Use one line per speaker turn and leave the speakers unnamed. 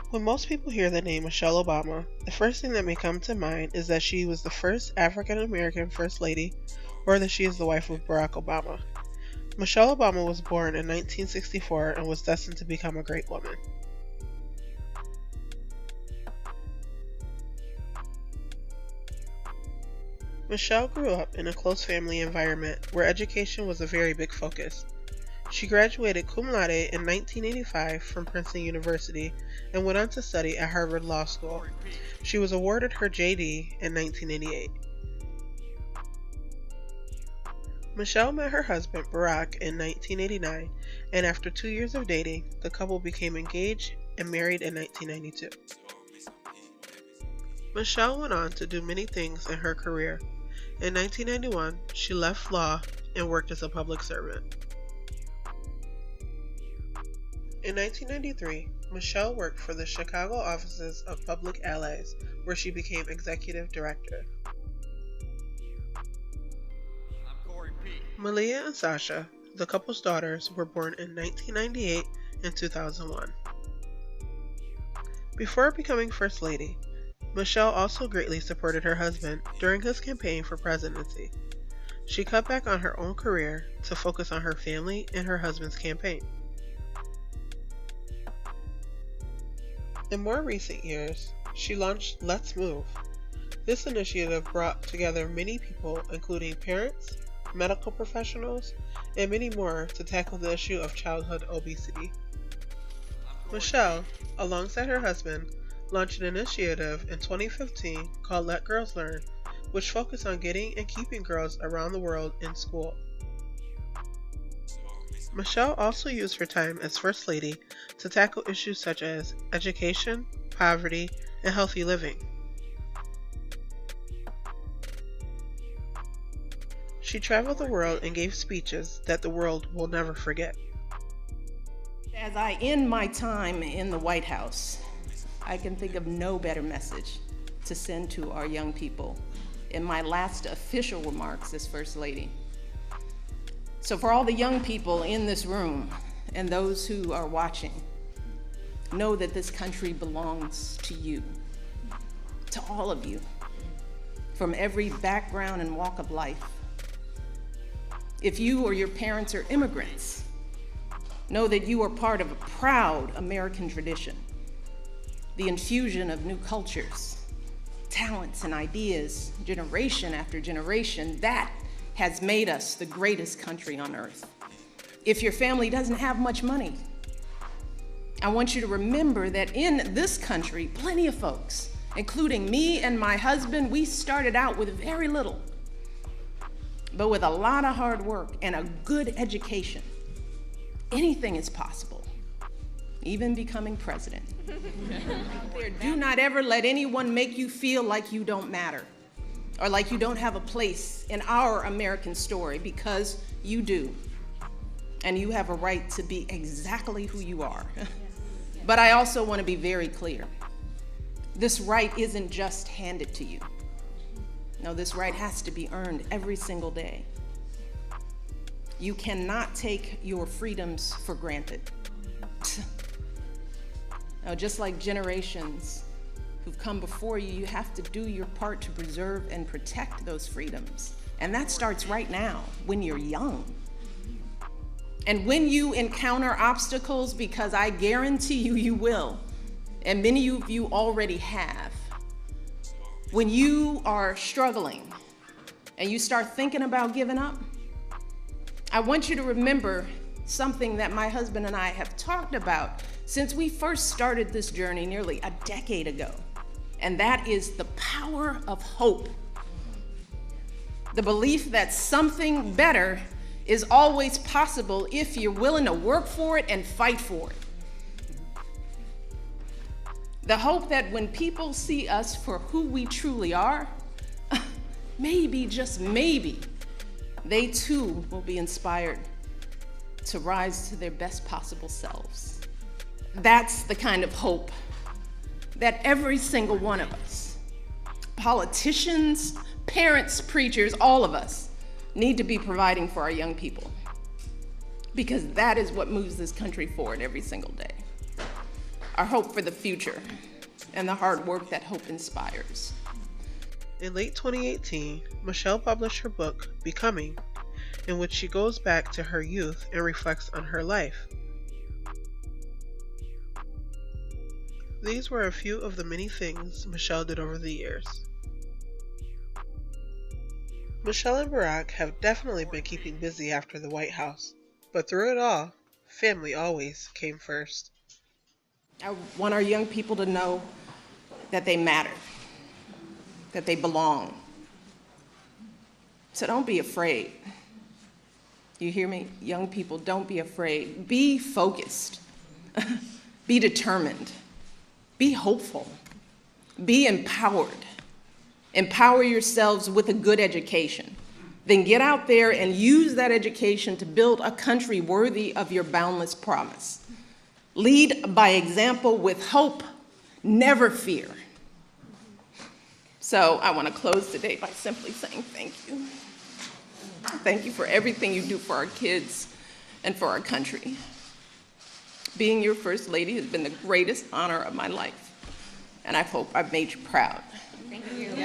When most people hear the name Michelle Obama, the first thing that may come to mind is that she was the first African American First Lady, or that she is the wife of Barack Obama. Michelle Obama was born in 1964 and was destined to become a great woman. Michelle grew up in a close family environment where education was a very big focus. She graduated cum laude in 1985 from Princeton University and went on to study at Harvard Law School. She was awarded her JD in 1988. Michelle met her husband Barack in 1989, and after 2 years of dating, the couple became engaged and married in 1992. Michelle went on to do many things in her career. In 1991, she left law and worked as a public servant. In 1993, Michelle worked for the Chicago offices of Public Allies, where she became executive director. Malia and Sasha, the couple's daughters, were born in 1998 and 2001. Before becoming First Lady, Michelle also greatly supported her husband during his campaign for presidency. She cut back on her own career to focus on her family and her husband's campaign. In more recent years, she launched Let's Move. This initiative brought together many people, including parents, medical professionals, and many more to tackle the issue of childhood obesity. Michelle, alongside her husband, launched an initiative in 2015 called Let Girls Learn, which focused on getting and keeping girls around the world in school. Michelle also used her time as First Lady to tackle issues such as education, poverty, and healthy living. She traveled the world and gave speeches that the world will never forget.
As I end my time in the White House, I can think of no better message to send to our young people in my last official remarks as First Lady. So for all the young people in this room and those who are watching, know that this country belongs to you, to all of you, from every background and walk of life. If you or your parents are immigrants, know that you are part of a proud American tradition, the infusion of new cultures, talents, and ideas, generation after generation, that has made us the greatest country on earth. If your family doesn't have much money, I want you to remember that in this country, plenty of folks, including me and my husband, we started out with very little, but with a lot of hard work and a good education, anything is possible, even becoming president. Do not ever let anyone make you feel like you don't matter, or like you don't have a place in our American story, because you do. And you have a right to be exactly who you are. But I also want to be very clear. This right isn't just handed to you. No, this right has to be earned every single day. You cannot take your freedoms for granted. Now, just like generations who've come before you, you have to do your part to preserve and protect those freedoms. And that starts right now, when you're young. And when you encounter obstacles, because I guarantee you, you will, and many of you already have, when you are struggling and you start thinking about giving up, I want you to remember something that my husband and I have talked about since we first started this journey nearly a decade ago. And that is the power of hope. The belief that something better is always possible if you're willing to work for it and fight for it. The hope that when people see us for who we truly are, maybe, just maybe, they too will be inspired to rise to their best possible selves. That's the kind of hope that every single one of us, politicians, parents, preachers, all of us, need to be providing for our young people. Because that is what moves this country forward every single day. our hope for the future, and the hard work that hope inspires.
In late 2018, Michelle published her book, Becoming, in which she goes back to her youth and reflects on her life. These were a few of the many things Michelle did over the years. Michelle and Barack have definitely been keeping busy after the White House, but through it all, family always came first.
I want our young people to know that they matter, that they belong. So don't be afraid. You hear me? Young people, don't be afraid. Be focused. Be determined. Be hopeful. Be empowered. Empower yourselves with a good education. Then get out there and use that education to build a country worthy of your boundless promise. Lead by example with hope, never fear. So I want to close today by simply saying thank you. Thank you for everything you do for our kids and for our country. Being your First Lady has been the greatest honor of my life, and I hope I've made you proud.
Thank you.